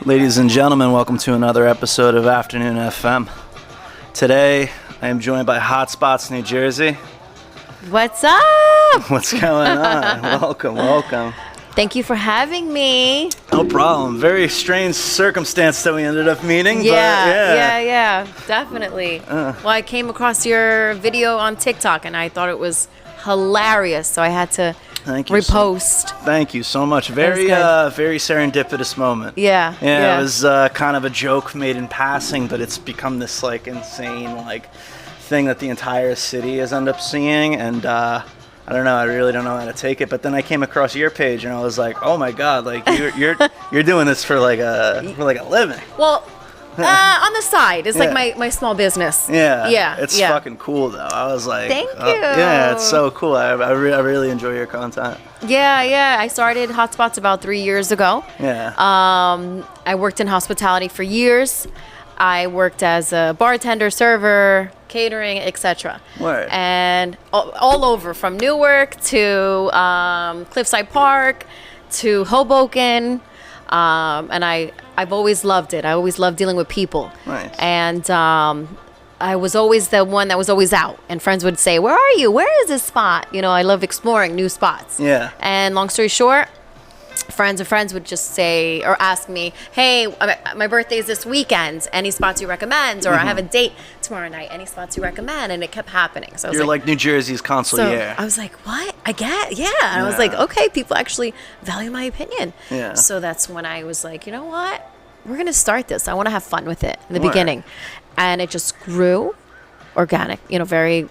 Ladies and gentlemen, welcome to another episode of Afternoon FM. Today, I am joined by Hotspots, New Jersey. What's up? What's going on? Welcome. Thank you for having me. No problem. Very strange circumstance that we ended up meeting. Yeah, definitely. Well, I came across your video on TikTok and I thought it was hilarious, so I had to repost. Thank you so much. Very serendipitous moment. Yeah. It was kind of a joke made in passing, but it's become this insane thing that the entire is end up seeing, and I don't know. I really don't know how to take it. But then I came across your page, and I was like, "Oh my God! You're doing this for a living." Well, on the side, it's like my small business. Yeah. It's fucking cool though. I was like, thank you. Yeah, it's so cool. I really enjoy your content. Yeah. I started Hotspots about 3 years ago. Yeah. I worked in hospitality for years. I worked as a bartender, server, catering, etc. Word. And all over, from Newark to Cliffside Park to Hoboken. And I've always loved it. I always loved dealing with people. Nice. And I was always the one that was always out. And friends would say, "Where are you? Where is this spot?" You know, I love exploring new spots. Yeah. And long story short, friends would just say or ask me, "Hey, my birthday is this weekend. Any spots you recommend?" Or I have a date tomorrow night. Any spots you recommend? And it kept happening. So I was You're like New Jersey's consigliere. So I was like, "What? I get, yeah." And I was like, "Okay, people actually value my opinion." Yeah. So that's when I was like, "You know what? We're gonna start this. I want to have fun with it in the Right. beginning," and it just grew organic. Very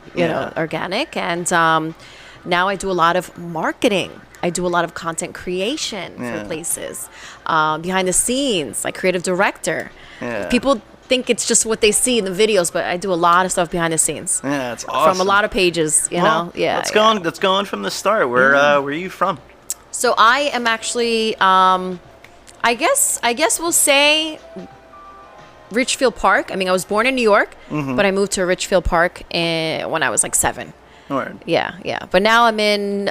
organic. And now I do a lot of marketing. I do a lot of content creation for places, behind the scenes, like creative director. Yeah. People think it's just what they see in the videos, but I do a lot of stuff behind the scenes. Yeah, it's awesome. From a lot of pages, you know. Yeah. Let's go on from the start. Where are you from? So I am actually, I guess we'll say Richfield Park. I mean, I was born in New York, but I moved to Richfield Park when I was like 7. Word. Yeah. But now I'm in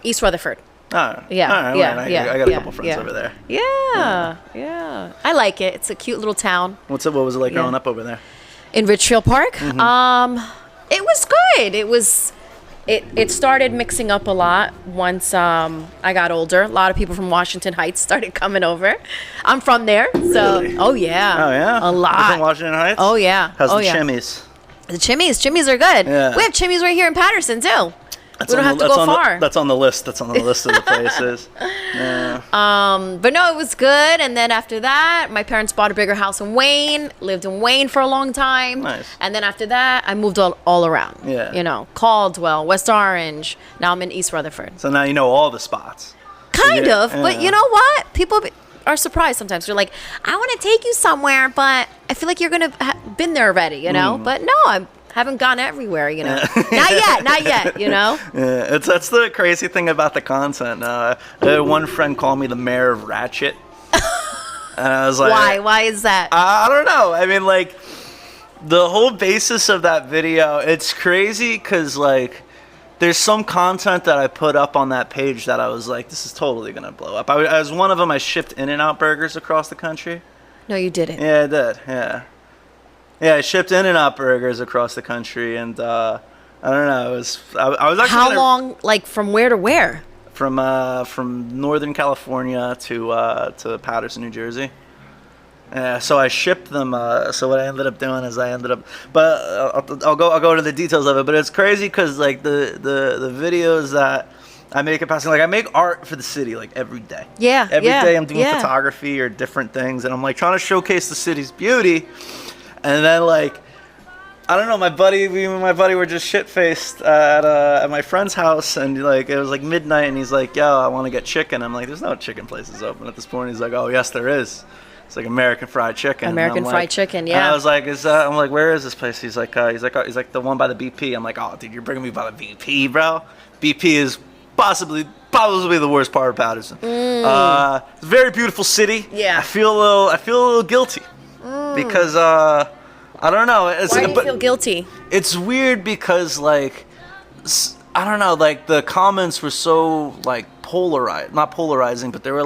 East Rutherford. Oh, Yeah, all right, yeah, I got a couple friends over there. Yeah. I like it. It's a cute little town. What was it like growing up over there? In Richfield Park? It was good. It started mixing up a lot once I got older. A lot of people from Washington Heights started coming over. I'm from there, so Really? Oh yeah, You're a lot. from Washington Heights? Oh yeah. How's the yeah. chimneys? The chimneys are good. Yeah. We have chimneys right here in Patterson too. That's We don't have to go far. That's on the list. That's on the list of the places. Yeah. But no, it was good. And then after that, my parents bought a bigger house in Wayne. Lived in Wayne for a long time. Nice. And then after that, I moved all around. Yeah. Caldwell, West Orange. Now I'm in East Rutherford. So now you know all the spots. Kind of, Yeah. but you know what? People are surprised sometimes. They're like, "I want to take you somewhere, but I feel like you're gonna been there already, you know." But no, I haven't gone everywhere, you know. Not yet, you know. Yeah, that's the crazy thing about the content. I had one friend call me the mayor of Ratchet, and I was like, Why? Why is that? I don't know. I mean, the whole basis of that video, it's crazy because there's some content that I put up on that page that I was like, this is totally gonna blow up. As one of them, I shipped In-N-Out burgers across the country. No, you didn't. Yeah, I did. Yeah, I shipped In-N-Out burgers across the country, and I don't know. I was actually How long? Like from where to where? from Northern California to Patterson, New Jersey. Yeah, so I shipped them. So what I ended up doing is but I'll go into the details of it. But it's crazy because the videos that I make it passing, I make art for the city every day. Yeah, Every day I'm doing photography or different things, and I'm trying to showcase the city's beauty. And then I don't know, me and my buddy were just shit-faced at my friend's house, and it was midnight, and he's like, "Yo, I want to get chicken." I'm like, "There's no chicken places open at this point." He's like, "Oh, yes, there is. It's American Fried Chicken." American Fried Chicken, yeah. And I was like, I'm like, "Where is this place?" He's like, the one by the BP. I'm like, "Oh, dude, you're bringing me by the BP, bro. BP is possibly the worst part of Patterson. It's a very beautiful city. Yeah. I feel a little guilty because I don't know. Why do you feel guilty? It's weird because I don't know. The comments were so not polarizing, but they were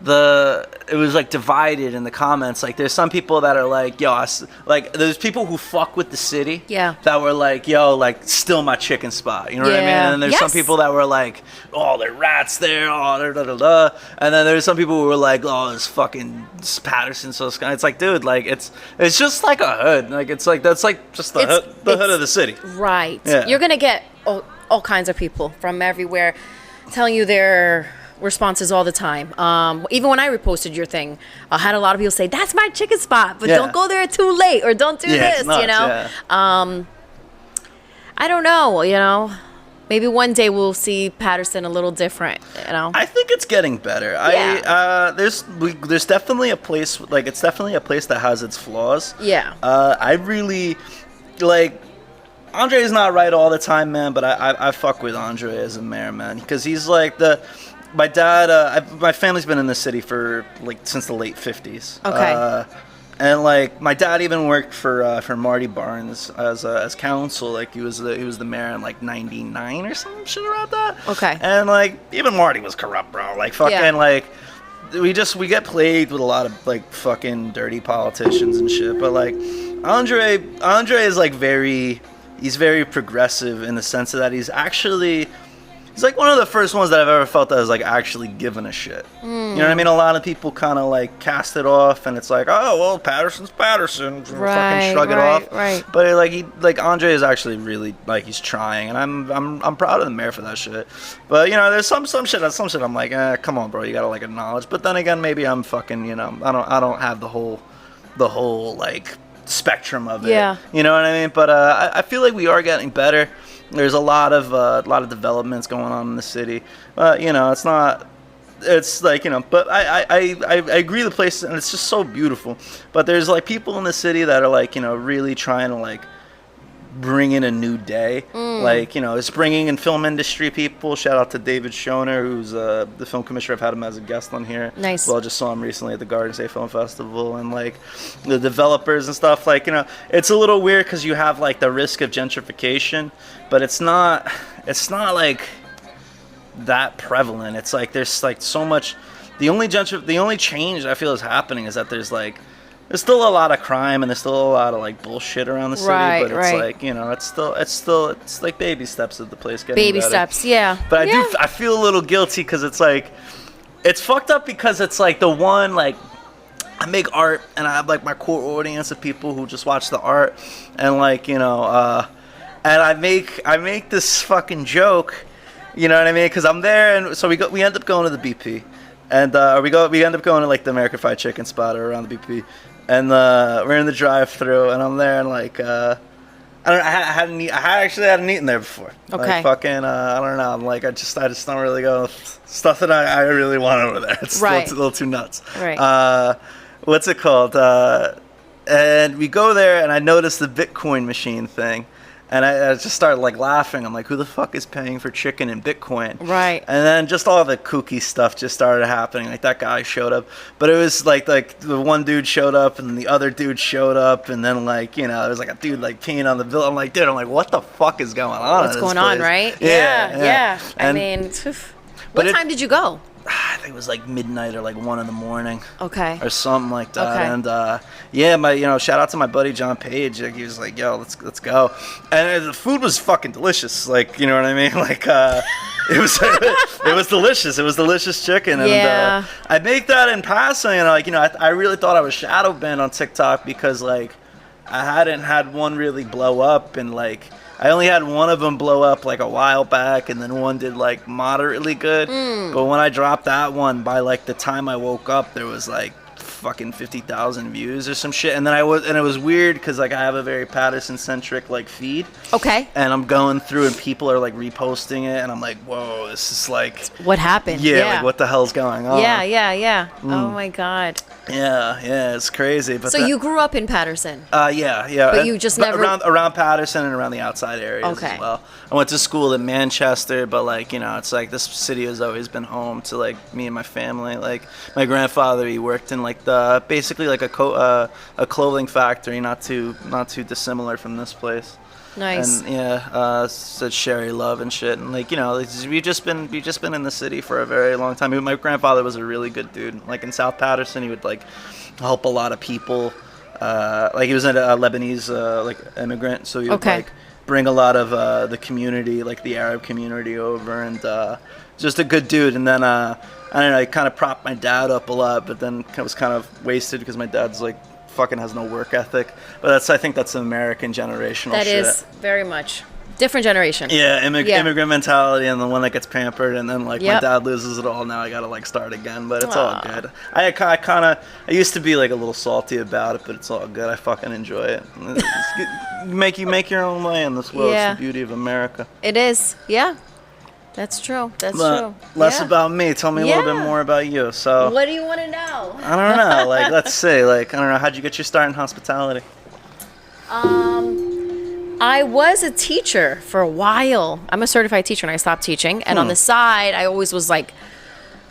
it was like divided in the comments. Like there's some people that are like, yo, like there's people who fuck with the city. Yeah. That were like, yo, like still my chicken spot. You know what I mean? Yeah. And there's some people that were like, oh, there are rats there. Oh, da da da. And then there's some people who were like, oh, this Patterson. So it's like, dude, like it's just like a hood. Like it's like that's like just the hood of the city. Right. Yeah. You're gonna get all kinds of people from everywhere telling you their responses all the time. Even when I reposted your thing, I had a lot of people say, that's my chicken spot, but don't go there too late, or don't do this, it's nuts, you know? Yeah. I don't know, you know? Maybe one day we'll see Patterson a little different, you know? I think it's getting better. Yeah. There's definitely a place, like it's definitely a place that has its flaws. Yeah. I really, like, Andre is not right all the time, man, but I fuck with Andre as a mayor, man, because he's like my dad, my family's been in the city for like since the late 50s. Okay. And like my dad even worked for Marty Barnes as counsel. Like he was the mayor in like '99 or some shit around that. Okay. And like even Marty was corrupt, bro. Like fucking like we get plagued with a lot of like fucking dirty politicians and shit. But like Andre is like he's very progressive in the sense that he's like one of the first ones that I've ever felt that was like actually giving a shit. You know what I mean? A lot of people kind of like cast it off, and it's like, oh well, Patterson's Patterson, fucking shrug it off. Right. But like Andre is actually really like he's trying, and I'm proud of the mayor for that shit. But you know, there's some shit I'm like, come on, bro, you gotta like acknowledge. But then again, maybe I'm fucking, you know, I don't have the whole like spectrum of it. Yeah. You know what I mean? But I feel like we are getting better. There's a lot of developments going on in the city. You know, it's like, you know, but I agree the place, and it's just so beautiful. But there's like people in the city that are like, you know, really trying to like bring in a new day. Like, you know, it's bringing in film industry people. Shout out to David Schoner, who's the film commissioner. I've had him as a guest on here. Nice. Well, I just saw him recently at the Garden State Film Festival, and like the developers and stuff. Like, you know, it's a little weird because you have like the risk of gentrification, but it's not like that prevalent. It's like there's like so much. The only change I feel is happening is that there's still a lot of crime, and there's still a lot of like bullshit around the city, but it's like, you know, it's like baby steps of the place getting better. Steps, yeah. But I feel a little guilty because it's like it's fucked up because it's like the one, like I make art and I have like my core audience of people who just watch the art, and like, you know, and I make this fucking joke, you know what I mean? Because I'm there, and so we end up going to the BP. And we end up going to like the American Fried Chicken spot or around the BP, and we're in the drive-through, and I'm there, and like I actually hadn't eaten there before. Okay. Like fucking I don't know. I'm like I just don't really go stuff that I really want over there. It's a little too nuts. Right. What's it called? And we go there, and I noticed the Bitcoin machine thing. And I just started like laughing. I'm like, who the fuck is paying for chicken in Bitcoin? Right. And then just all the kooky stuff just started happening. Like that guy showed up, but it was like the one dude showed up, and the other dude showed up, and then like, you know, there was like a dude like peeing on the bill. I'm like, dude, what the fuck is going on? What's going on, right? Yeah. I mean, what time did you go? I think it was like midnight or like 1 a.m. Okay. Or something like that. Okay. And shout out to my buddy John Page. Like, he was like, yo, let's go. And the food was fucking delicious. Like, you know what I mean? Like, it was delicious. It was delicious chicken. And I make that in passing, and like, you know, I really thought I was shadow banned on TikTok because like I hadn't had one really blow up, and like I only had one of them blow up like a while back, and then one did like moderately good. But when I dropped that one, by like the time I woke up, there was like fucking 50,000 views or some shit. And then it was weird because like I have a very Patterson centric like feed. Okay. And I'm going through, and people are like reposting it, and I'm like, whoa, this is like what happened? Yeah. Like what the hell's going on? Yeah. Oh my god. Yeah, it's crazy. But so you grew up in Patterson? Yeah. But you just never around Patterson and around the outside areas as well. I went to school in Manchester, but like, you know, it's like this city has always been home to like me and my family. Like my grandfather, he worked in like basically like a clothing factory, not too dissimilar from this place. Nice. And said Sherry Love and shit, and like, you know, we've just been in the city for a very long time. My grandfather was a really good dude. Like in South Patterson, he would like help a lot of people. Like he was a Lebanese like immigrant, so he would like bring a lot of the community, like the Arab community, over, and just a good dude. And then I don't know, he kind of propped my dad up a lot, but then it was kind of wasted because my dad's like fucking has no work ethic. But I think that's American generational shit. That is very much different generation. Yeah, immigrant mentality, and the one that gets pampered, and then like my dad loses it all. Now I gotta like start again, but it's all good. I used to be like a little salty about it, but it's all good. I fucking enjoy it. You make your own way in this world. It's the beauty of America. It is. Yeah. That's true. Less about me. Tell me a little bit more about you. So, what do you want to know? I don't know. Like, let's see. Like, I don't know. How'd you get your start in hospitality? I was a teacher for a while. I'm a certified teacher, and I stopped teaching. And on the side, I always was like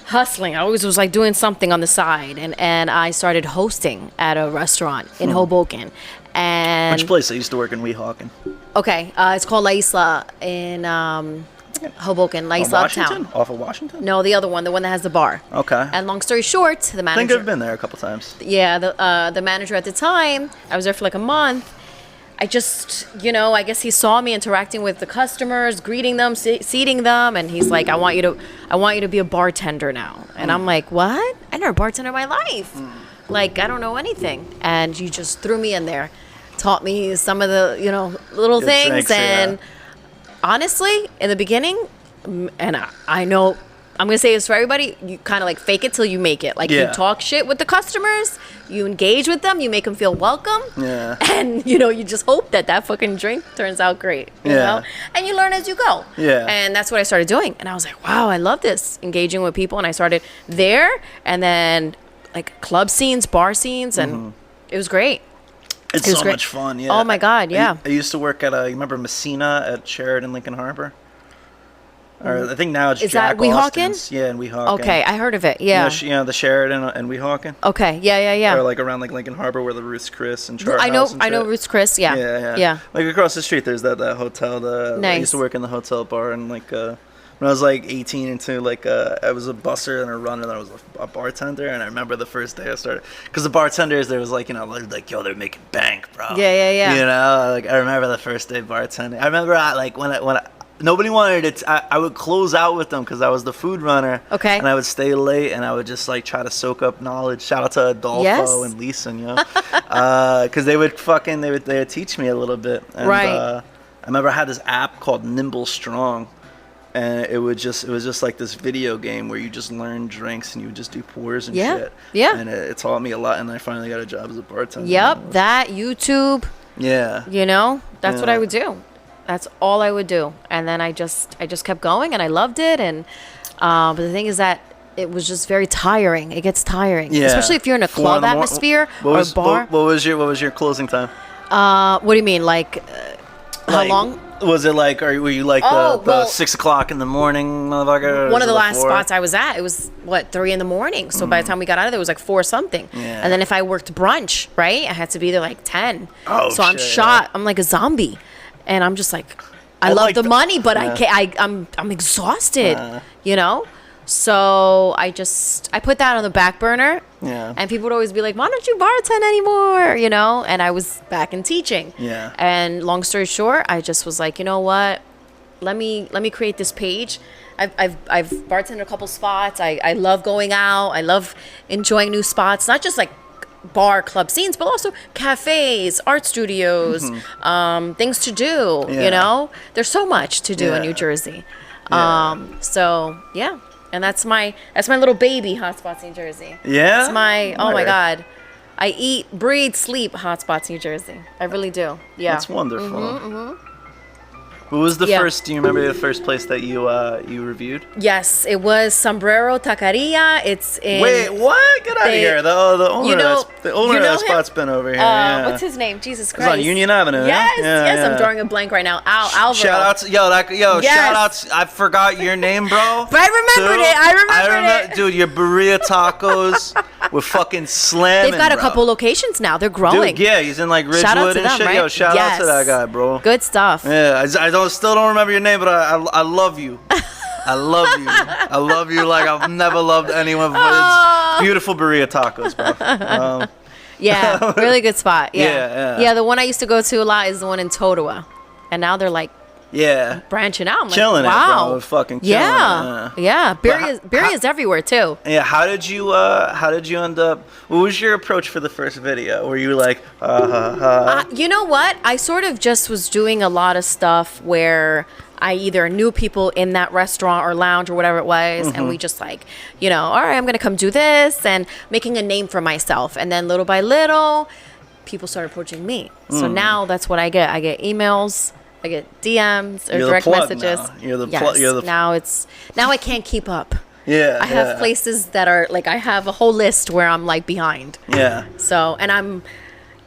hustling. I always was like doing something on the side. And I started hosting at a restaurant in Hoboken. And which place? I used to work in Weehawken. Okay, it's called La Isla in Hoboken, La Isla Uptown. Off of Washington? No, the other one, the one that has the bar. Okay. And long story short, the manager. I think I've been there a couple times. Yeah, the manager at the time, I was there for like a month. I just, I guess he saw me interacting with the customers, greeting them, seating them, and he's like, I want you to be a bartender now. And I'm like, what? I never bartended in my life. Like, I don't know anything. And you just threw me in there, taught me some of the, little things. Drinks, and honestly, in the beginning, and I know, I'm going to say this for everybody, you kind of like fake it till you make it. Like you talk shit with the customers, you engage with them, you make them feel welcome. Yeah. And, you just hope that fucking drink turns out great. You know? And you learn as you go. Yeah. And that's what I started doing. And I was like, wow, I love this, engaging with people. And I started there, and then like club scenes, bar scenes, and it was great. It was so much fun, yeah. Oh my God, yeah. I used to work at you remember Messina at Sheridan Lincoln Harbor? Or I think now it's Jack Austin's. Yeah, in Weehawken. Okay, I heard of it. Yeah. The Sheridan and Weehawken. Okay, yeah. Or like around like Lincoln Harbor where the Ruth's Chris and Chart House and I know Ruth's Chris. Yeah. Yeah. Like across the street, there's that hotel. I used to work in the hotel bar, and like when I was like 18 into like I was a busser and a runner, and I was a bartender. And I remember the first day I started, because the bartenders, there was like like, yo, they're making bank, bro. Yeah. Like I remember the first day bartending. I remember when nobody wanted it. I would close out with them because I was the food runner. Okay. And I would stay late, and I would just like try to soak up knowledge. Shout out to Adolfo and Lisa, because they would teach me a little bit. And, right. I remember I had this app called Nimble Strong, and it was just like this video game where you just learn drinks and you would just do pours and shit. Yeah. And it taught me a lot, and I finally got a job as a bartender. Yep. That YouTube. Yeah. That's what I would do. That's all I would do. And then I just kept going, and I loved it. And but the thing is that it was just very tiring. It gets tiring, especially if you're in a club atmosphere or a bar. What was your closing time? What do you mean? Like how long? Was it like, or were you like the 6 o'clock in the morning, motherfucker? One of the last spots I was at, it was 3 in the morning. So by the time we got out of there, it was like 4 something. Yeah. And then if I worked brunch, right, I had to be there like 10. Oh, so I'm shot. I'm like a zombie. And I'm just like, I love the money, but I can't. I'm exhausted, So I put that on the back burner. Yeah. And people would always be like, "Why don't you bartend anymore?" And I was back in teaching. Yeah. And long story short, I just was like, you know what? Let me create this page. I've bartended a couple spots. I love going out. I love enjoying new spots. Not just like bar club scenes, but also cafes, art studios, things to do. There's so much to do in New Jersey. And that's my little baby, Hotspots, New Jersey. Yeah, it's my my God, I eat, breathe, sleep Hotspots, New Jersey. I really do. Yeah, that's wonderful. What was the first? Do you remember the first place that you reviewed? Yes, it was Sombrero Taqueria. It's in. Wait, what? Get out of here! The owner of that spot's been over here. What's his name? Jesus Christ! It's on Union Avenue. Yes. I'm drawing a blank right now. Alvaro. Shout out to shout outs. I forgot your name, bro. But I remembered it. I remember it. Dude, your burrito tacos. We're fucking slamming. They've got a bro. couple locations now. They're growing. Dude, yeah, he's in like Shout out Ridgewood to and them, shit. right? Yo, shout out to that Yes. guy, bro. Good stuff. Yeah, still don't remember your name, but I love you. I love you. I love you like I've never loved anyone. It's beautiful burrito tacos, bro. Yeah, really good spot. Yeah. Yeah, the one I used to go to a lot is the one in Totowa. And now they're like Yeah. branching out. I'm Killing like, it, wow. bro. Fucking killing it. Yeah. Birria is everywhere too. Yeah, how did you end up? What was your approach for the first video? Were you like, You know what? I sort of just was doing a lot of stuff where I either knew people in that restaurant or lounge or whatever it was, and we just like, all right, I'm gonna come do this, and making a name for myself. And then little by little, people started approaching me. So now that's what I get. I get emails, I get DMs or You're the direct plug messages. now. You're the yes. plug. Now I can't keep up. Yeah. I have places that are like, I have a whole list where I'm like behind. Yeah. So, and I'm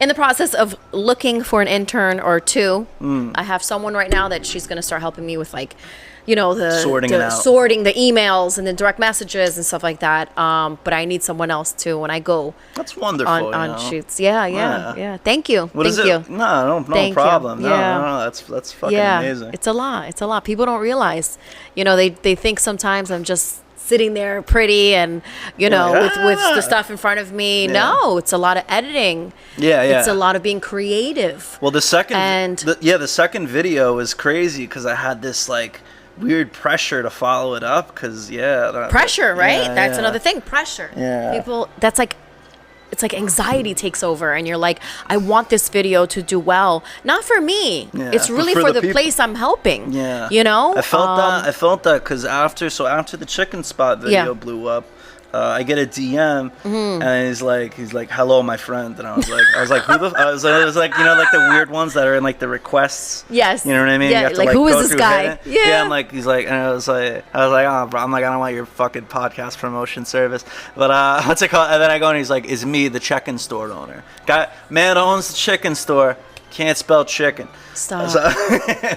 in the process of looking for an intern or two. I have someone right now that she's going to start helping me with like, Sorting it out. sorting the emails and the direct messages and stuff like that. But I need someone else too when I go That's wonderful. on shoots. Yeah. Thank you. What is Thank it? you. No Thank you. problem. Yeah. No, that's fucking Yeah, amazing. it's a lot. People don't realize. They think sometimes I'm just sitting there pretty and with the stuff in front of me. Yeah. No, it's a lot of editing. Yeah. It's a lot of being creative. Well, the second And- the second video was crazy because I had this like weird pressure to follow it up because Pressure, right? Yeah, That's yeah. another thing. Pressure. Yeah. People. That's like. It's like anxiety takes over, and you're like, I want this video to do well, not for me. Yeah, It's really for for the the people. place I'm helping. Yeah. I I felt that because after the chicken spot video Yeah. blew up, I get a DM and he's like, hello, my friend, and I was like, who the? I was like, like the weird ones that are in like the requests. Yes. You know what I mean? Yeah, You have to, like, who is go this through guy? hidden. Yeah. I'm like, he's like, and I was like, oh, bro. I'm like, I don't want your fucking podcast promotion service, but what's it called? And then I go and he's like, it's me, the chicken store owner. Man owns the chicken store, can't spell chicken. Stop. So-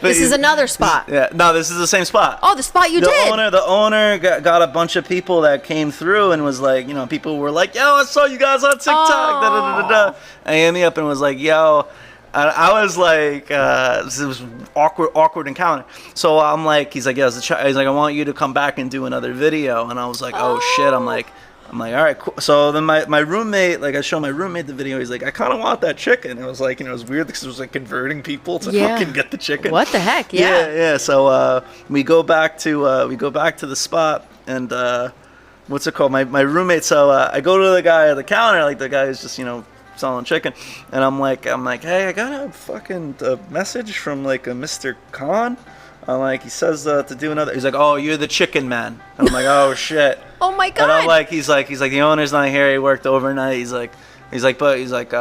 This is another spot. Yeah, no, this is the same spot. Oh, the spot you did. The owner got a bunch of people that came through and was like, people were like, yo, I saw you guys on TikTok. Da, da, da, da. And he hit me up and was like, yo. And I was like, it was awkward encounter. So I'm like, he's like, yeah, he's like, I want you to come back and do another video. And I was like, oh shit. I'm like, all right, cool. So then my roommate, like I showed my roommate the video. He's like, I kind of want that chicken. It was like, it was weird because it was like converting people to fucking get the chicken. What the heck? Yeah. Yeah. So we go back to the spot and what's it called? My roommate. So I go to the guy at the counter, like the guy who's just selling chicken, and I'm like, hey, I got a fucking message from like a Mr. Khan. I'm like, he says to do another. He's like, oh, you're the chicken man. And I'm like, oh shit. Oh my god. And I'm like, he's like, the owner's not here. He worked overnight. He's like, hold on. He's like,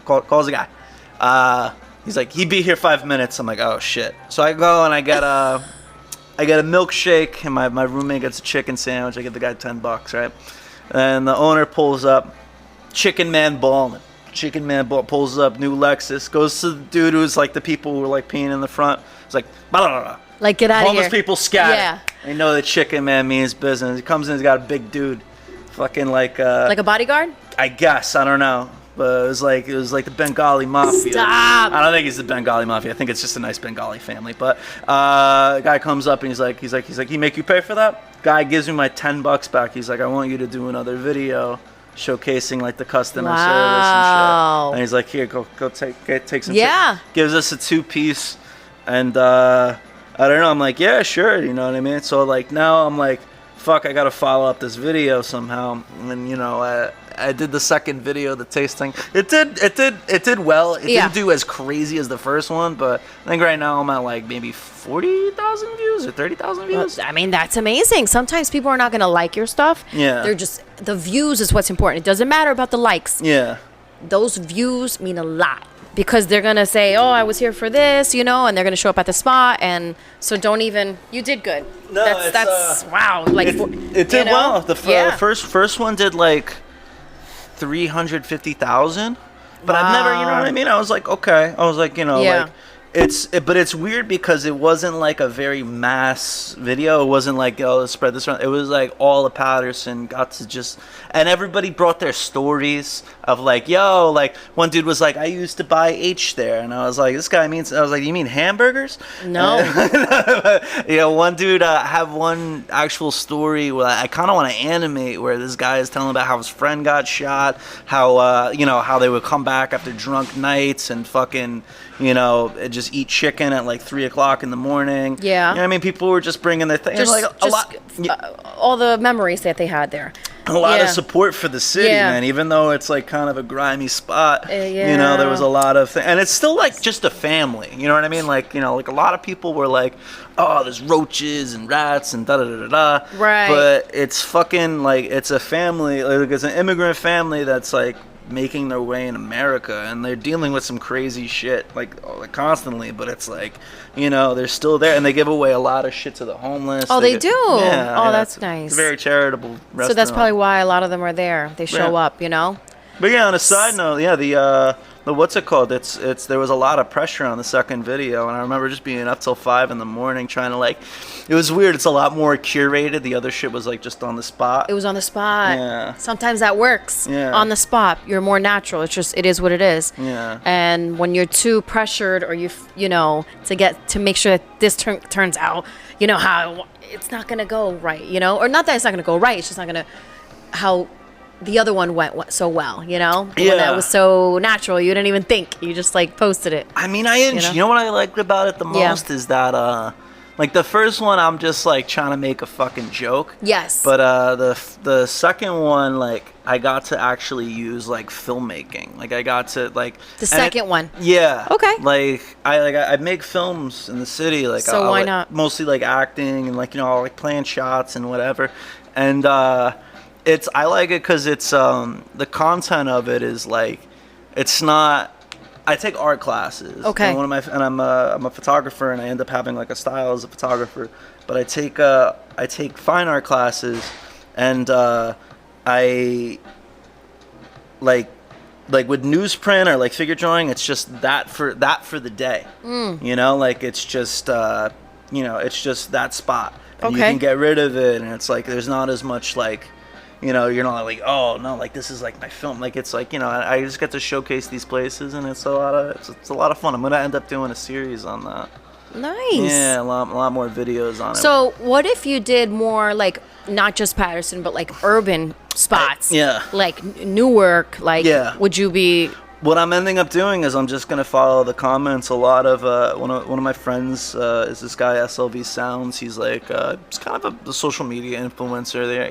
calls the guy. He's like, he'd be here 5 minutes. I'm like, oh shit. So I go and I get a milkshake, and my roommate gets a chicken sandwich. I get the guy $10, right? And the owner pulls up, chicken man balling. Chicken man pulls up, new Lexus, goes to the dude who's like the people who were like peeing in the front. It's like, blah, blah, blah. Like, get out of here. Homeless people scatter. Yeah. They know the chicken man means business. He comes in, he's got a big dude, fucking like a bodyguard. I guess, I don't know, but it was like the Bengali mafia. Stop. I don't think he's the Bengali mafia. I think it's just a nice Bengali family. But the guy comes up and he's like, he make you pay for that? Guy gives me my $10 back. He's like, I want you to do another video showcasing like the customer service and shit. And he's like, here, go take some. Yeah. Chicken. Gives us a 2-piece, and I don't know. I'm like, yeah, sure. You know what I mean? So like now I'm like, fuck, I gotta follow up this video somehow. And I did the second video, the tasting. It did well. It didn't do as crazy as the first one, but I think right now I'm at like maybe 40,000 views or 30,000 views. I mean, that's amazing. Sometimes people are not going to like your stuff. Yeah. They're just, the views is what's important. It doesn't matter about the likes. Yeah. Those views mean a lot because they're going to say, oh, I was here for this, and they're going to show up at the spot. And so don't even, you did good. No, that's wow. Like, it did well. The first one did like 350,000. But I've never, you know what I mean? I was like, okay. I was like, like, But it's weird because it wasn't like a very mass video. It wasn't like, oh, let's spread this around. It was like all of Patterson got to just, and everybody brought their stories of like, yo, like one dude was like, I used to buy H there, and I was like, this guy means, I was like, you mean hamburgers? No. You know, one dude have one actual story where I kind of want to animate, where this guy is telling about how his friend got shot, how you know, how they would come back after drunk nights and fucking, you know, just eat chicken at like 3 o'clock in the morning. Yeah. You know what I mean? People were just bringing their thing. Like a lot, all the memories that they had there. a lot of support for the city, Yeah. man. Even though it's like kind of a grimy spot, you know, yeah. there was a lot of and it's still like just a family. You know what I mean? Like, you know, like a lot of people were like, oh, there's roaches and rats and da da da da. Right. But it's fucking like it's a family. Like it's an immigrant family that's like making their way in America, and they're dealing with some crazy shit like constantly, but it's like, you know, they're still there, and they give away a lot of shit to the homeless. Oh, they do? Yeah, Oh, yeah, that's it's nice. a very charitable restaurant. So that's probably why a lot of them are there. They show Yeah. up, you know? But yeah, on a side note, yeah, the what's it called? It's there was a lot of pressure on the second video, and I remember just being up till 5 in the morning trying to like, it was weird. It's a lot more curated. The other shit was like just on the spot. It was on the spot. Yeah. Sometimes that works. Yeah. On the spot, you're more natural. It's just, it is what it is. Yeah. And when you're too pressured, or you know, to make sure that this turns out, you know, how it's not gonna go right, you know, or not that it's not gonna go right. It's just not gonna how the other one went so well, you know. The one that was so natural. You didn't even think. You just like posted it. I mean, you know what I liked about it the most is that like the first one, I'm just like trying to make a fucking joke. Yes. But the second one, like I got to actually use like filmmaking. Like I got to like the second one. Yeah. Okay. Like I make films in the city. Like so why not? Mostly like acting and like, you know, I'll like plan shots and whatever. And I like it because it's the content of it is like, it's not. I take art classes. Okay. And I'm a photographer, and I end up having like a style as a photographer. But I take fine art classes, and I like with newsprint or like figure drawing. It's just that for the day. You know, like it's just you know, it's just that spot. And you can get rid of it, and it's like there's not as much like, you know, you're not like, oh no, like this is like my film. Like it's like, you know, I just get to showcase these places, and it's a lot of fun. I'm gonna end up doing a series on that. Nice. Yeah, a lot more videos on it. So what if you did more like not just Patterson, but like urban spots? Yeah. Like Newark. Like, would you be? What I'm ending up doing is I'm just gonna follow the comments. A lot of one of my friends is this guy SLV Sounds. He's like he's kind of a social media influencer. There,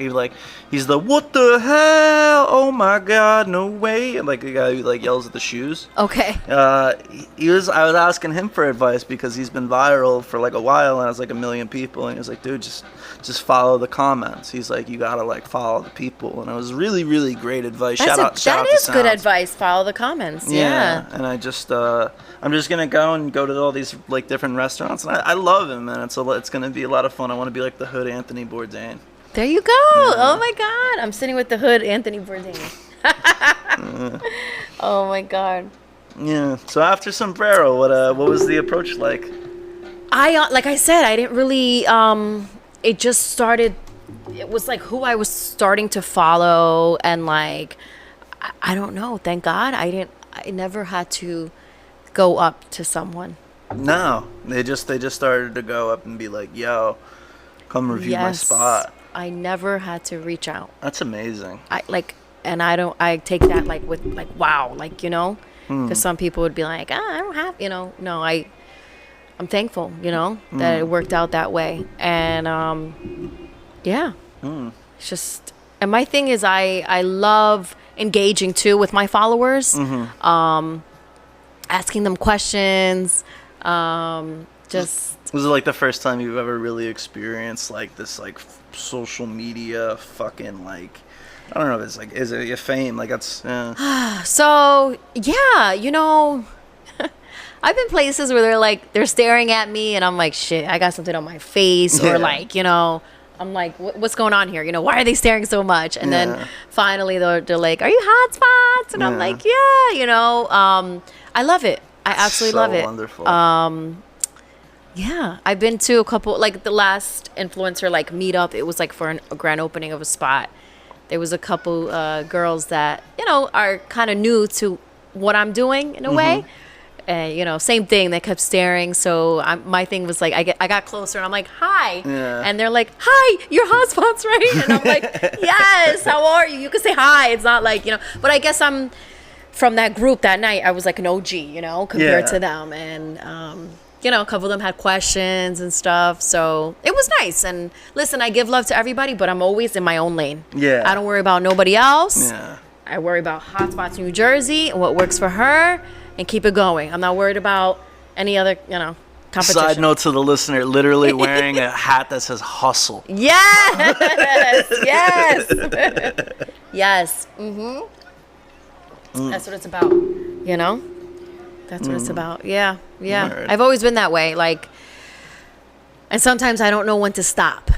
he's the what the hell? Oh my god, no way! Like the guy who like yells at the shoes. Okay. I was asking him for advice because he's been viral for like a while and has like 1 million people. And he was like, dude, just follow the comments. He's like, you gotta like follow the people. And it was really, really great advice. Shout out that to is good Sounds. Advice. Follow the comments. Yeah. And I'm just gonna go to all these like different restaurants, and I love him, man. It's gonna be a lot of fun. I want to be like the hood Anthony Bourdain. There you go. Yeah. Oh my God, I'm sitting with the hood Anthony Bourdain. Oh my God. Yeah. So after Sombrero, what was the approach like? Like I said, I didn't really. It just started. It was like who I was starting to follow, and like. I don't know. Thank God I never had to go up to someone. No, they just started to go up and be like, "Yo, come review my spot." I never had to reach out. That's amazing. I take that like with like wow, like, you know, because some people would be like, I don't have, you know. No, I'm thankful, you know, that it worked out that way, and yeah, it's just. And my thing is, I love engaging too with my followers, asking them questions. Just was it like the first time you've ever really experienced like this like social media fucking like, I don't know if it's like, is it a fame like that's So yeah, you know, I've been places where they're staring at me, and I'm like, shit, I got something on my face, or like, you know. I'm like, what's going on here? You know, why are they staring so much? And then finally they're like, are you Hotspots? And I'm like, yeah, you know, I love it. I absolutely So love it. wonderful. Yeah, I've been to a couple, like the last influencer like meetup. It was like for a grand opening of a spot. There was a couple girls that are kind of new to what I'm doing in a way. And same thing. They kept staring. So my thing was like, I got closer and I'm like, hi. Yeah. And they're like, hi, you're Hotspots, right? And I'm like, yes, how are you? You can say hi. It's not like, but I guess I'm from that group that night. I was like an OG, compared to them. And, a couple of them had questions and stuff. So it was nice. And listen, I give love to everybody, but I'm always in my own lane. Yeah. I don't worry about nobody else. Yeah. I worry about Hotspots New Jersey and what works for her. And keep it going. I'm not worried about any other, competition. Side note to the listener, literally wearing a hat that says hustle. Yes, yes, yes. That's what it's about. That's what it's about. Yeah. Word. I've always been that way. Like, and sometimes I don't know when to stop.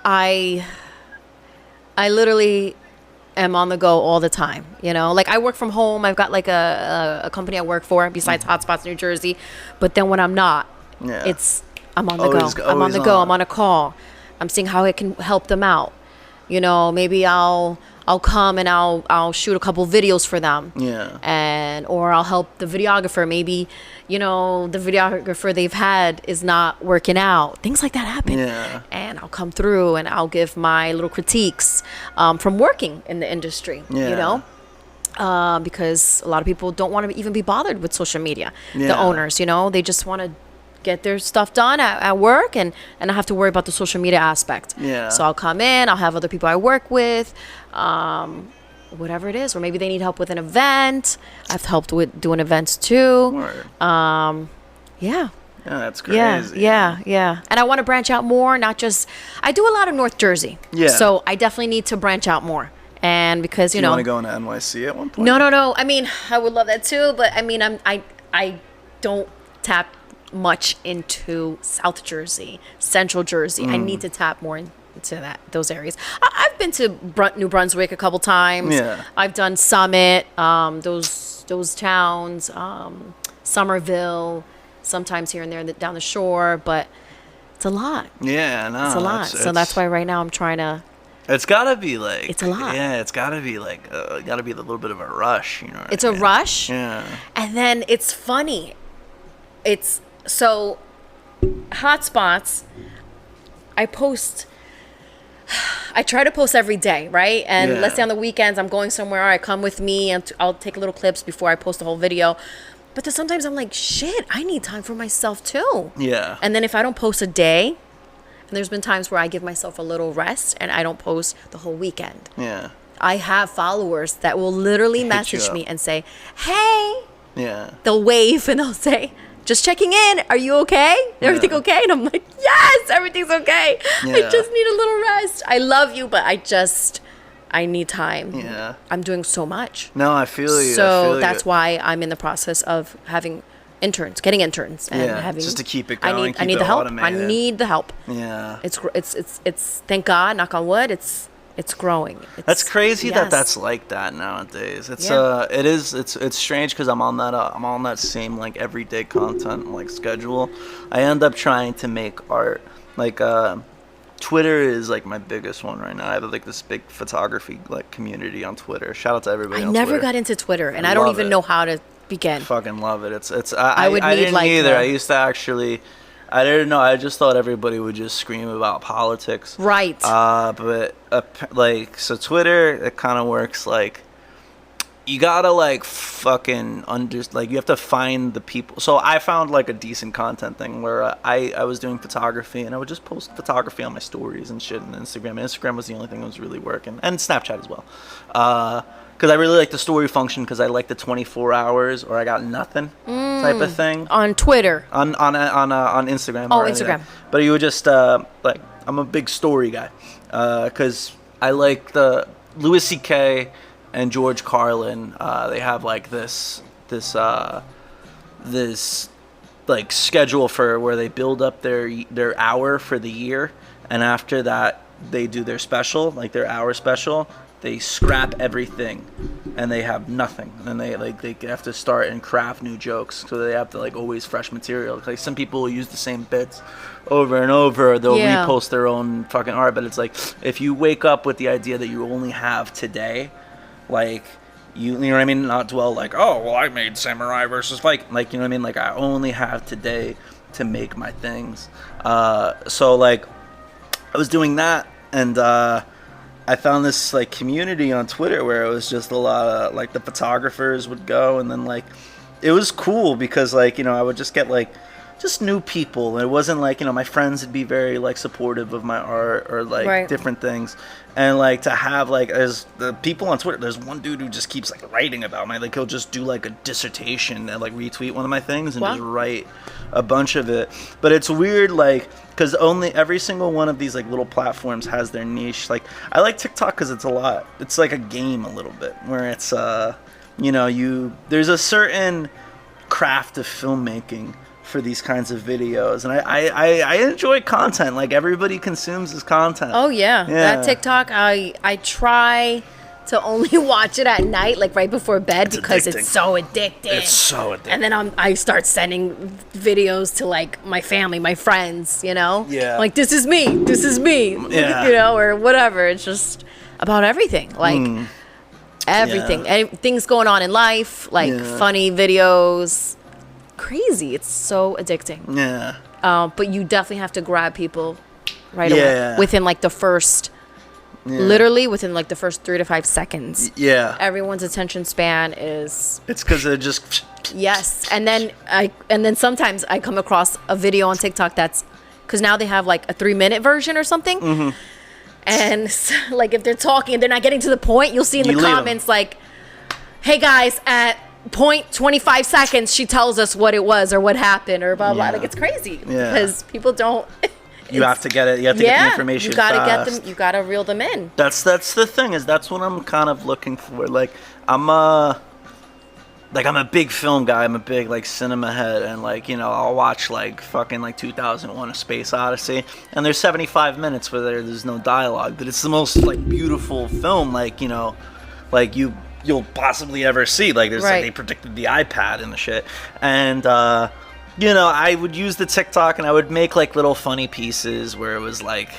I literally am on the go all the time. Like I work from home. I've got like a company I work for besides Hotspots New Jersey, but then when I'm not, I'm on the go. I'm on the go. I'm on a call. I'm seeing how it can help them out. Maybe I'll come and I'll shoot a couple videos for them. Yeah. Or I'll help the videographer. Maybe, the videographer they've had is not working out. Things like that happen. Yeah. And I'll come through and I'll give my little critiques from working in the industry. Yeah. Because a lot of people don't want to even be bothered with social media. Yeah. The owners, they just want to get their stuff done at work and not have to worry about the social media aspect. Yeah. So I'll come in, I'll have other people I work with, whatever it is, or maybe they need help with an event. I've helped with doing events too. Word. Yeah. Yeah, that's crazy. Yeah. And I want to branch out more, not just, I do a lot of North Jersey. Yeah. So I definitely need to branch out more. And because, Do you want to go into NYC at one point? No. I mean, I would love that too, but I mean, I don't tap much into South Jersey, Central Jersey. I need to tap more into those areas. I've been to New Brunswick a couple times. Yeah. I've done Summit, those towns, Somerville, sometimes here and there down the shore, but it's a lot. Yeah, no. It's a lot. So that's why right now I'm trying to. It's gotta be like. It's a lot. Yeah, it's gotta be like. Gotta be a little bit of a rush, It's a rush. Yeah. And then it's funny. It's so Hotspots. I try to post every day, right? And let's say on the weekends I'm going somewhere, all right, come with me and I'll take little clips before I post the whole video. But then sometimes I'm like, shit, I need time for myself too. Yeah. And then if I don't post a day, and there's been times where I give myself a little rest and I don't post the whole weekend. Yeah. I have followers that will literally message me and say, hey. Yeah. They'll wave and they'll say, just checking in. Are you okay? Everything okay? And I'm like, yes, everything's okay. Yeah. I just need a little rest. I love you, but I need time. Yeah. I'm doing so much. No, I feel you. So that's why I'm in the process of getting interns and having just to keep it going. I need the help. Automated. I need the help. Yeah. It's thank God, knock on wood, it's growing. That's crazy yes. that's like that nowadays. It's it's strange because I'm on that same like everyday content like schedule. I end up trying to make art. Like Twitter is like my biggest one right now. I have like this big photography like community on Twitter. Shout out to everybody. I never got into Twitter and I don't even know how to begin. Fucking love it. I didn't either. I used to actually. I didn't know. I just thought everybody would just scream about politics. Right. But so Twitter, it kind of works like you gotta like fucking you have to find the people. So I found like a decent content thing where I was doing photography and I would just post photography on my stories and shit on Instagram. And Instagram was the only thing that was really working, and Snapchat as well. Because I really like the story function because I like the 24 hours or I got nothing type of thing. On Twitter. On Instagram. Oh, Instagram. But you would just like I'm a big story guy because I like the Louis C.K. and George Carlin. They have like this like schedule for where they build up their hour for the year, and after that they do their special, like their hour special. They scrap everything and they have nothing, and they have to start and craft new jokes, so they have to like always fresh material. Like some people will use the same bits over and over, they'll repost their own fucking art, but it's like if you wake up with the idea that you only have today, like you know what I mean, not dwell like, oh well I made Samurai versus Viking, like you know what I mean, like I only have today to make my things. So like I was doing that, and I found this like community on Twitter where it was just a lot of like the photographers would go, and then like it was cool because like, you know, I would just get like just new people, and it wasn't like, you know, my friends would be very like supportive of my art or like different things, and like to have like as the people on Twitter, there's one dude who just keeps like writing about me, like he'll just do like a dissertation and like retweet one of my things and just write a bunch of it. But it's weird, like because only every single one of these like little platforms has their niche. Like I like TikTok because it's like a game a little bit where it's you know, there's a certain craft of filmmaking for these kinds of videos, and I enjoy content. Like everybody consumes this content. Oh yeah. That TikTok, I try to only watch it at night, like right before bed, because it's so addicting. It's so addicting. And then I start sending videos to like my family, my friends, you know? Yeah. Like this is me, Yeah. you know, or whatever. It's just about everything, like everything. Things going on in life, like funny videos. Crazy. It's so addicting. Yeah. But you definitely have to grab people right away within like the first literally within like the first 3 to 5 seconds. Yeah. Everyone's attention span is it's because they're just yes. And then sometimes I come across a video on TikTok that's because now they have like a 3-minute version or something. And so, like if they're talking and they're not getting to the point, you'll see in the comments like, hey guys, at 0.25 seconds she tells us what it was or what happened or blah blah. Like it's crazy because people don't you have to get it, you have to get the information, you gotta fast. get them, you gotta reel them in. That's the thing, is that's what I'm kind of looking for. Like I'm a big film guy, I'm a big like cinema head, and like, you know, I'll watch like fucking like 2001 A Space Odyssey, and there's 75 minutes where there's no dialogue, but it's the most like beautiful film, like, you know, like you'll possibly ever see. Like there's like they predicted the iPad and the shit, and you know, I would use the TikTok and I would make like little funny pieces where it was like,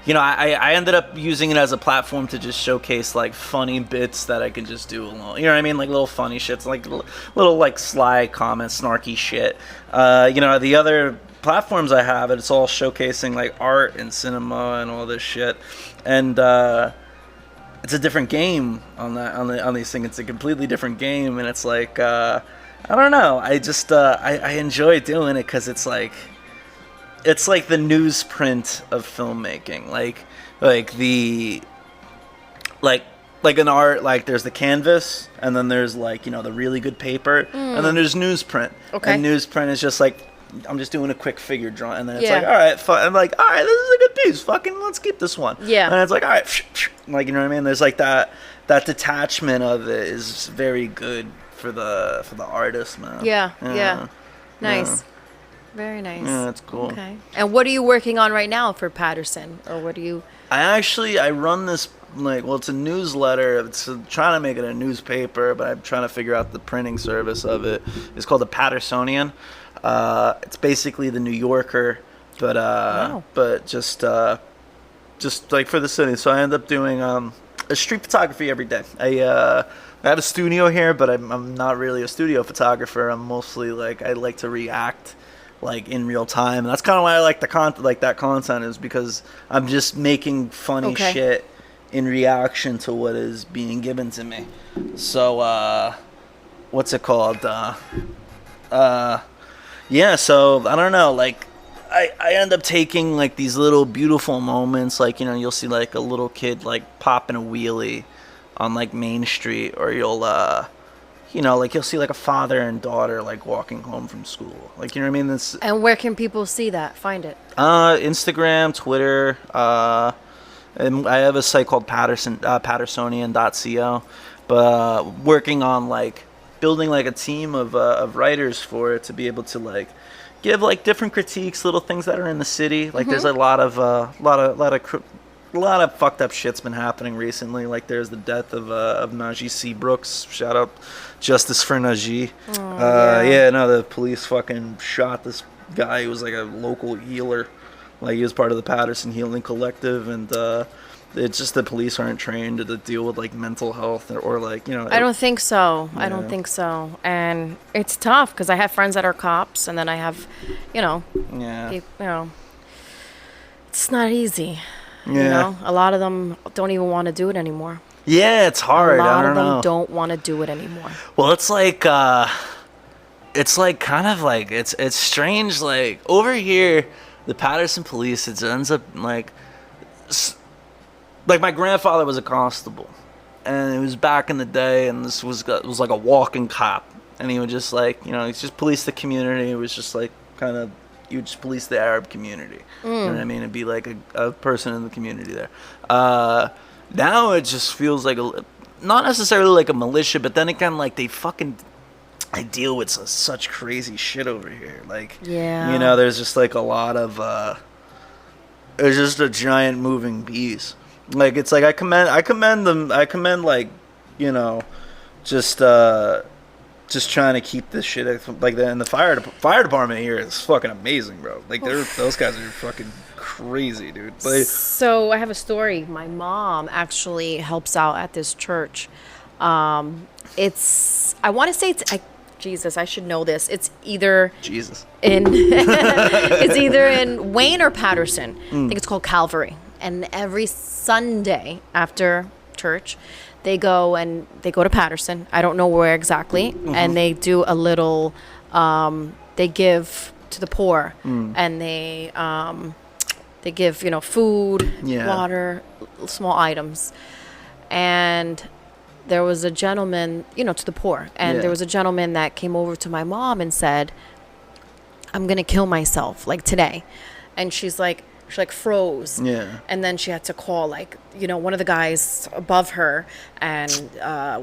you know, I ended up using it as a platform to just showcase like funny bits that I can just do alone, you know what I mean, like little funny shits, like little like sly comments, snarky shit. You know, the other platforms I have, it's all showcasing like art and cinema and all this shit, and it's a different game on these things. It's a completely different game, and it's like I don't know. I just I enjoy doing it because it's like the newsprint of filmmaking. Like an art, like there's the canvas, and then there's like, you know, the really good paper, and then there's newsprint. Okay. And newsprint is just like, I'm just doing a quick figure drawing, and then it's like, all right, I'm like, all right, this is a good piece. Fucking let's keep this one. Yeah. And it's like, all right, like, you know what I mean? There's like that detachment of it is very good for the artist, man. Yeah. Nice. Very nice. Yeah, that's cool. Okay. And what are you working on right now for Patterson, or what do you? I run this, like, well, it's a newsletter. It's trying to make it a newspaper, but I'm trying to figure out the printing service of it. It's called the Pattersonian. It's basically the New Yorker, but just like for the city. So I end up doing a street photography every day. I have a studio here, but I'm not really a studio photographer. I'm mostly like, I like to react like in real time, and that's kind of why I like the that content, is because I'm just making funny shit in reaction to what is being given to me. So what's it called? Yeah, so I don't know, like I end up taking like these little beautiful moments, like, you know, you'll see like a little kid like popping a wheelie on like Main Street, or you'll you know, like you'll see like a father and daughter like walking home from school, like, you know what I mean? And where can people see that, find it? Instagram, Twitter, and I have a site called Pattersonian.co, but working on like building like a team of writers for it, to be able to like give like different critiques, little things that are in the city. Like there's a lot of lot of fucked up shit's been happening recently. Like there's the death of Najee Seabrooks. Shout out Justice for Najee. The police fucking shot this guy who was like a local healer. Like he was part of the Patterson Healing Collective, and it's just the police aren't trained to deal with like mental health or like, you know. I don't think so. Yeah. I don't think so. And it's tough because I have friends that are cops, and then I have, you know, it's not easy. Yeah. You know, a lot of them don't even want to do it anymore. Yeah, it's hard. A lot I of don't them know. don't want to do it anymore. Well, it's like kind of like it's strange. Like over here, the Patterson police, it ends up like my grandfather was a constable, and it was back in the day, and this was like a walking cop, and he would just like, you know, he just police the community. It was just like kind of, you would just police the Arab community. You know what I mean? It'd be like a person in the community there. Now it just feels like not necessarily like a militia, but then again, like they deal with such crazy shit over here. Like, Yeah. you know, there's just like a lot of there's just a giant moving beast. Like it's like I commend them. I commend, like, you know, just trying to keep this shit like that. And the fire department here is fucking amazing, bro. Like those guys are fucking crazy, dude. Like, So I have a story. My mom actually helps out at this church. I want to say Jesus, I should know this. It's either Jesus. it's either in Wayne or Patterson. I think it's called Calvary. And every Sunday after church, they go to Patterson. I don't know where exactly. And they do a little, they give to the poor, and they give, you know, food, water, small items. And there was a gentleman, you know, to the poor. And there was a gentleman that came over to my mom and said, I'm going to kill myself, like, today. And she froze. Yeah. And then she had to call, like, you know, one of the guys above her and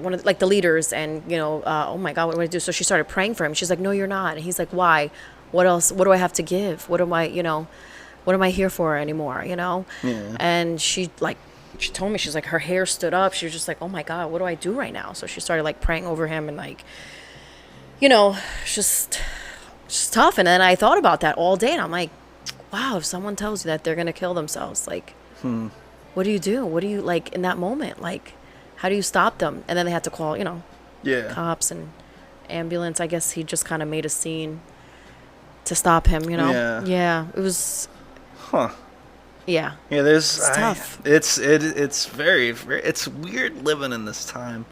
one of the leaders, and, you know, oh my God, what do I do? So she started praying for him. She's like, no, you're not. And he's like, why? What else? What do I have to give? What am I here for anymore? You know? Yeah. And she told me, she's like, her hair stood up. She was just like, oh my God, what do I do right now? So she started like praying over him, and like, you know, just tough. And then I thought about that all day, and I'm like, wow, if someone tells you that they're going to kill themselves, like, what do you do? What do you, like, in that moment? Like, how do you stop them? And then they had to call, you know, cops and ambulance. I guess he just kind of made a scene to stop him, you know? Yeah. It was... Yeah. Yeah, it's tough. It's very, it's weird living in this time.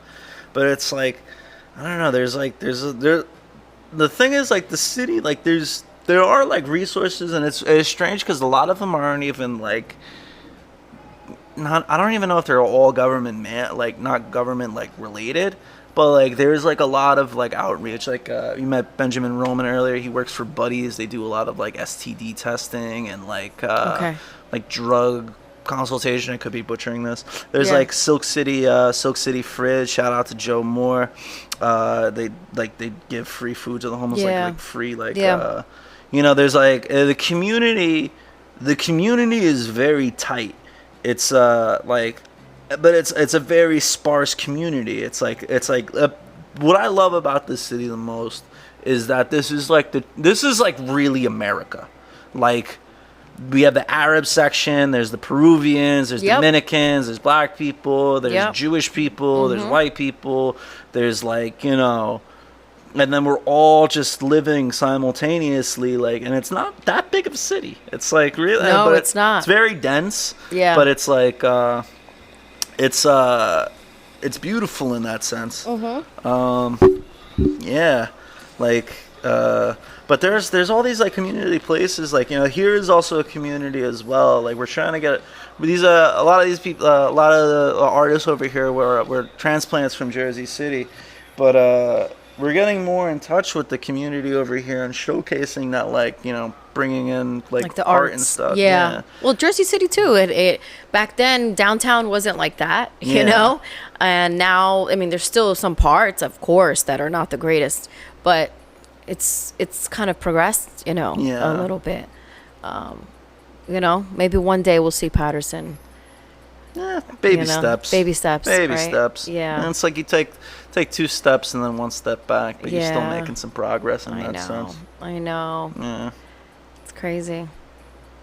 But it's like, I don't know, the thing is, like, the city, like, there are like resources, and it's strange because a lot of them aren't even like, I don't even know if they're all government not government like related, but like there's like a lot of like outreach. Like you met Benjamin Roman earlier. He works for Buddies. They do a lot of like STD testing and like like drug consultation. I could be butchering this. There's like Silk City Fridge. Shout out to Joe Moore. They give free food to the homeless, like free you know, there's like the community is very tight. It's but it's a very sparse community. It's like what I love about this city the most is that this is like really America. Like, we have the Arab section, there's the Peruvians, there's Dominicans, there's black people, there's Jewish people, there's white people, there's like, you know, and then we're all just living simultaneously, like, and it's not that big of a city. It's like really, no, but it's not. It's very dense. Yeah. But it's like, it's beautiful in that sense. Yeah, like, but there's all these like community places, like, you know, here is also a community as well. Like, we're trying to get these a lot of these people, a lot of the artists over here were transplants from Jersey City, but we're getting more in touch with the community over here and showcasing that, like, you know, bringing in like the art and stuff. Yeah. Well, Jersey City too. It back then downtown wasn't like that, you know, and now, I mean, there's still some parts, of course, that are not the greatest, but it's kind of progressed, you know, a little bit. You know, maybe one day we'll see Patterson, Baby you know? steps. Baby steps. Baby right? steps. Yeah. And it's like you take 2 steps and then 1 step back, but you're still Yeah. making some progress in I that know. sense. I know. Yeah. It's crazy.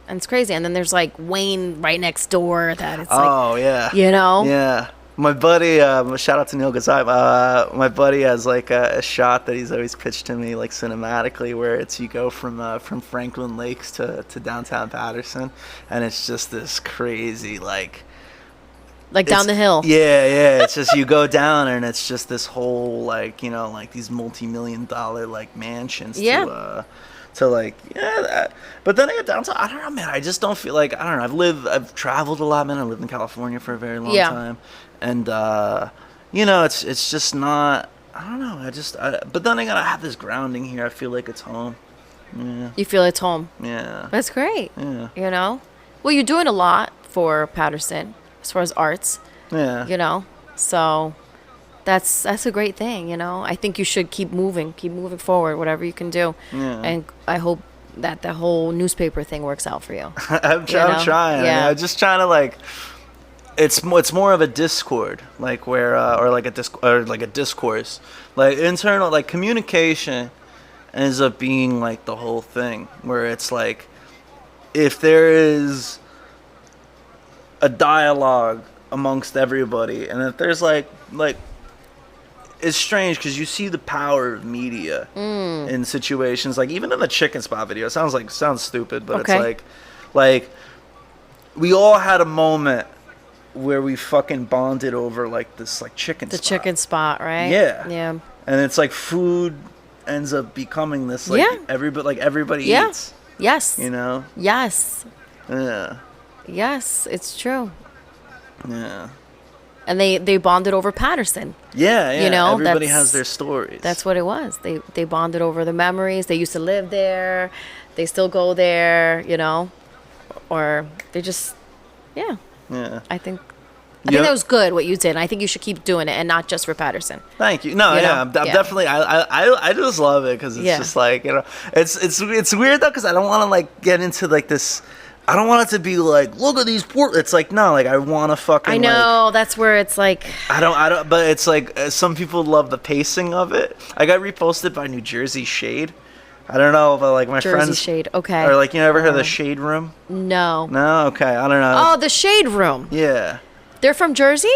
And it's crazy. And then there's like Wayne right next door that it's like, Oh yeah. you know? Yeah. My buddy, shout out to Neil Gazai. My buddy has like a shot that he's always pitched to me, like cinematically, where it's you go from Franklin Lakes to downtown Patterson, and it's just this crazy like Down the hill. Yeah. It's just you go down and it's just this whole like like these multi-million-dollar like mansions. Yeah. To like but then I get down to I don't know, man. I just don't feel like I don't know. I've traveled a lot, man. I lived in California for a very long time, and it's just not. I don't know. But then again, I have this grounding here. I feel like it's home. Yeah. You feel it's home. Yeah. That's great. Yeah. You know? Well, you're doing a lot for Patterson as far as arts. Yeah. So that's a great thing, I think you should keep moving forward, whatever you can do. Yeah. And I hope that the whole newspaper thing works out for you. I'm trying. Yeah. I'm just trying to like. It's more of a discord, like where or like a discourse, like internal, like communication ends up being like the whole thing, where it's like if there is a dialogue amongst everybody, and if there's like it's strange because you see the power of media in situations like even in the chicken spot video. It sounds stupid, but Okay. it's like we all had a moment where we fucking bonded over like this like chicken spot. Chicken spot, right? Yeah. Yeah. And it's like food ends up becoming this like everybody Yeah. eats. Yes. Yes. Yeah. Yes, it's true. Yeah. And they bonded over Patterson. Yeah. Everybody that's- has their stories. That's what it was. They bonded over the memories. They used to live there. They still go there, or they just, yeah. Yeah. I think that was good what you did. And I think you should keep doing it, and not just for Patterson. Thank you. No, I'm definitely. I just love it because it's just like it's weird though because I don't want to like get into like this. I don't want it to be like, look at these poor. It's like no, like I want to fucking. I know that's where it's like. I don't. But it's like some people love the pacing of it. I got reposted by New Jersey Shade. I don't know, but like my Jersey friends. Shade. Okay. Or like you ever heard of the Shade Room? No. No. Okay. I don't know. Oh, the Shade Room. Yeah. They're from Jersey?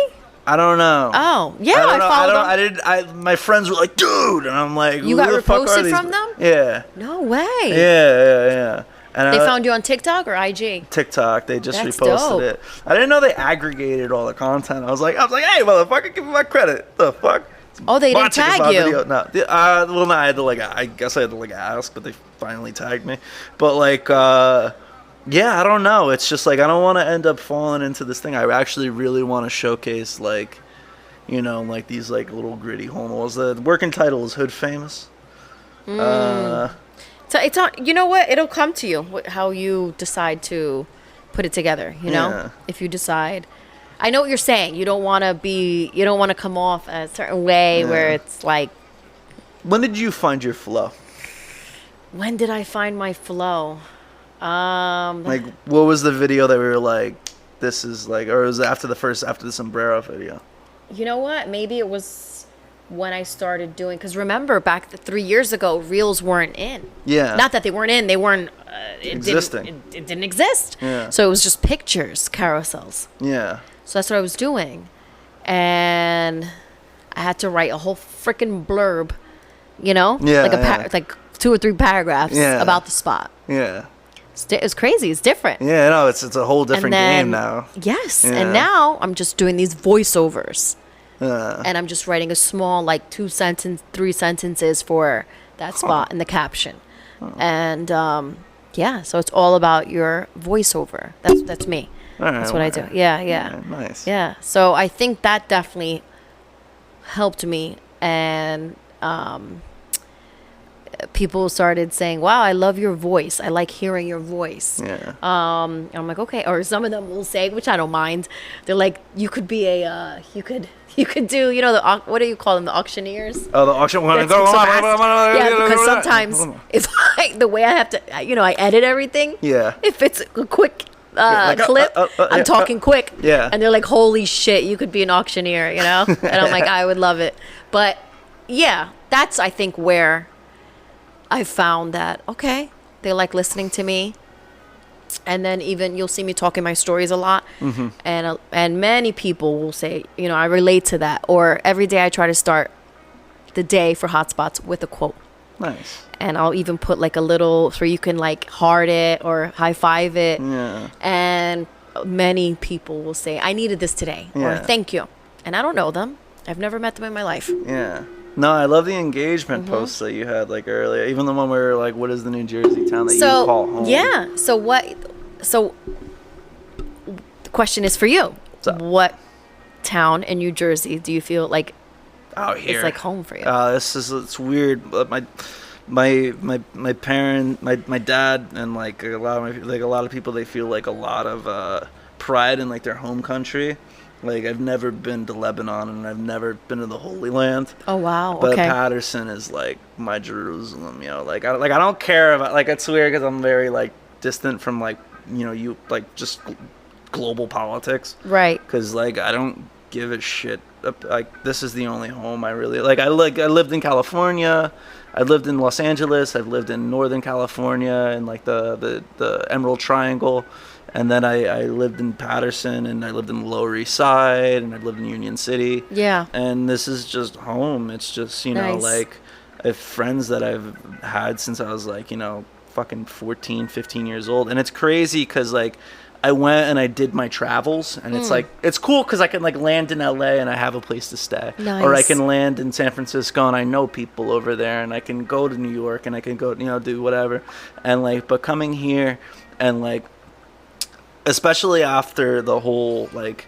I don't know. Oh, yeah, I followed them. My friends were like, dude, and I'm like, You who got the fuck are reposted these? from them? Yeah. No way. Yeah. And They found you on TikTok or IG? TikTok. They just That's reposted dope. it. I didn't know they aggregated all the content. I was like, hey, motherfucker, give me my credit. The fuck? Oh, they didn't Watch Chicken tag Spot you. video. No. Well, no, I guess I had to like ask, but they finally tagged me. But like, yeah, I don't know. It's just like I don't want to end up falling into this thing. I actually really want to showcase like, like these like little gritty homos. The working title is Hood Famous. So it's on. You know what? It'll come to you. How you decide to put it together. Yeah. If you decide. I know what you're saying. You don't want to come off a certain way where it's like. When did you find your flow? When did I find my flow? Like, what was the video that we were like, this is like, or was it after the sombrero video? You know what? Maybe it was when I started doing, because remember back 3 years ago, reels weren't in. Yeah. Not that they weren't in, they weren't. Existing. It didn't exist. Yeah. So it was just pictures, carousels. Yeah. So that's what I was doing. And I had to write a whole freaking blurb, Yeah. like 2 or 3 paragraphs about the spot. Yeah. It's crazy. It's different. Yeah, no, it's a whole different game now. Yes. Yeah. And now I'm just doing these voiceovers. Yeah. And I'm just writing a small, like 3 sentences for that spot in the caption. And so it's all about your voiceover. That's me. That's what I do. Yeah. Nice. Yeah. So I think that definitely helped me. And people started saying, wow, I love your voice. I like hearing your voice. Yeah. I'm like, okay. Or some of them will say, which I don't mind. They're like, you could be you could do, what do you call them? The auctioneers? Oh, the auction. Yeah, because sometimes if the way I have to, I edit everything. Yeah. If it's a quick clip. I'm talking quick. Yeah. And they're like, holy shit, you could be an auctioneer, you know? And I'm like, I would love it. But yeah, that's, I think, where I found that, okay, they like listening to me. And then even you'll see me talking my stories a lot. And many people will say, you know, I relate to that. Or every day I try to start the day for Hotspots with a quote. Nice. And I'll even put like a little so you can like heart it or high five it. Yeah. And many people will say, I needed this today, or thank you. And I don't know them. I've never met them in my life. Yeah. No, I love the engagement posts that you had like earlier. Even the one where like, what is the New Jersey town that you call home? Yeah. So the question is for you. What town in New Jersey do you feel like out here it's like home for you? It's weird. My parent, my dad, and like a lot of people, they feel like a lot of pride in like their home country. Like I've never been to Lebanon and I've never been to the Holy Land. Oh wow! But okay. Patterson is like my Jerusalem. You know, like I don't care about, like, it's weird because I'm very like distant from like, you know, you like just global politics. Right. Because like I don't give a shit. Like this is the only home I really like. I lived in California. I lived in Los Angeles. I've lived in Northern California and like the Emerald Triangle. And then I lived in Patterson, and I lived in the Lower East Side, and I lived in Union City. Yeah. And this is just home. It's just, you know, like I have friends that I've had since I was like, you know, fucking 14, 15 years old. And it's crazy because like I went and I did my travels, and it's like, it's cool because I can like land in LA and I have a place to stay. Nice. Or I can land in San Francisco and I know people over there, and I can go to New York and I can go, you know, do whatever. And like, but coming here and like, especially after the whole like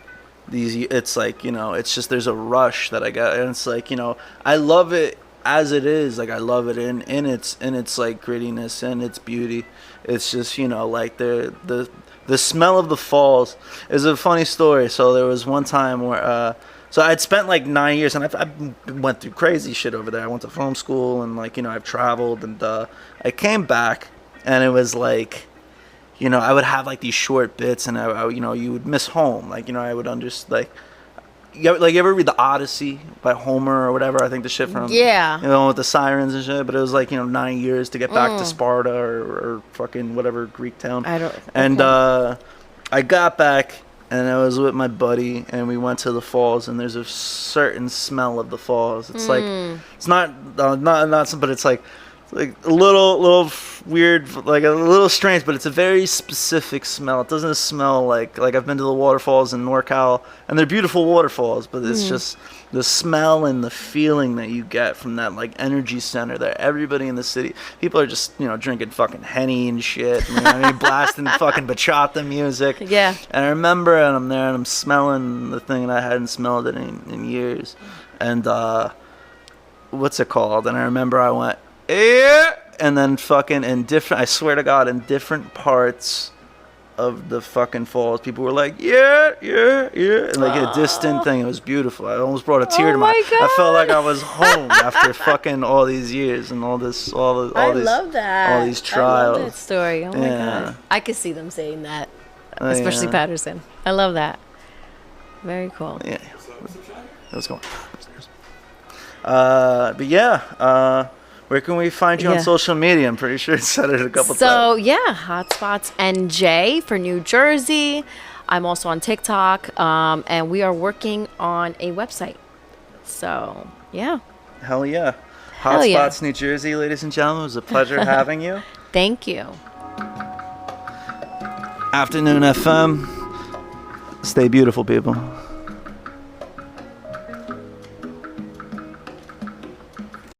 these, it's like, you know, it's just, there's a rush that I got, and it's like, you know, I love it as it is. Like I love it in its like grittiness and its beauty. It's just, you know, like the smell of the falls is a funny story. So there was one time where so I'd spent like 9 years, and I went through crazy shit over there. I went to film school, and like, you know, I've traveled, and I came back, and it was like, you know, I would have like these short bits, and I you know, you would miss home. Like, you know, I would like, you ever read the Odyssey by Homer or whatever? I think the shit from, you know, with the sirens and shit. But it was like, you know, 9 years to get back to Sparta or fucking whatever Greek town. And I got back, and I was with my buddy, and we went to the falls, and there's a certain smell of the falls. It's like, it's not some, but it's like a little weird, like a little strange, but it's a very specific smell. It doesn't smell like I've been to the waterfalls in NorCal, and they're beautiful waterfalls, but it's just the smell and the feeling that you get from that like energy center there. Everybody in the city, people are just, you know, drinking fucking Henny and shit, you know what I mean? Blasting fucking bachata music. Yeah. And I remember, and I'm there, and I'm smelling the thing, and I hadn't smelled it in years. And what's it called? And I remember I went, yeah, and then fucking in different, I swear to God, in different parts of the fucking falls, people were like, yeah, and like a distant thing. It was beautiful. I almost brought a tear to my God. I felt like I was home after fucking all these years and all these love that. all these trials. I love that story. Oh my God. I could see them saying that, especially yeah. Patterson. I love that. Very cool. Yeah. Let's go upstairs. But yeah, where can we find you on social media? I'm pretty sure I said it a couple times. So, yeah, Hotspots NJ for New Jersey. I'm also on TikTok, and we are working on a website. So, yeah. Hell yeah. Hell yeah. Hotspots New Jersey, ladies and gentlemen. It was a pleasure having you. Thank you. Afternoon FM. Stay beautiful, people.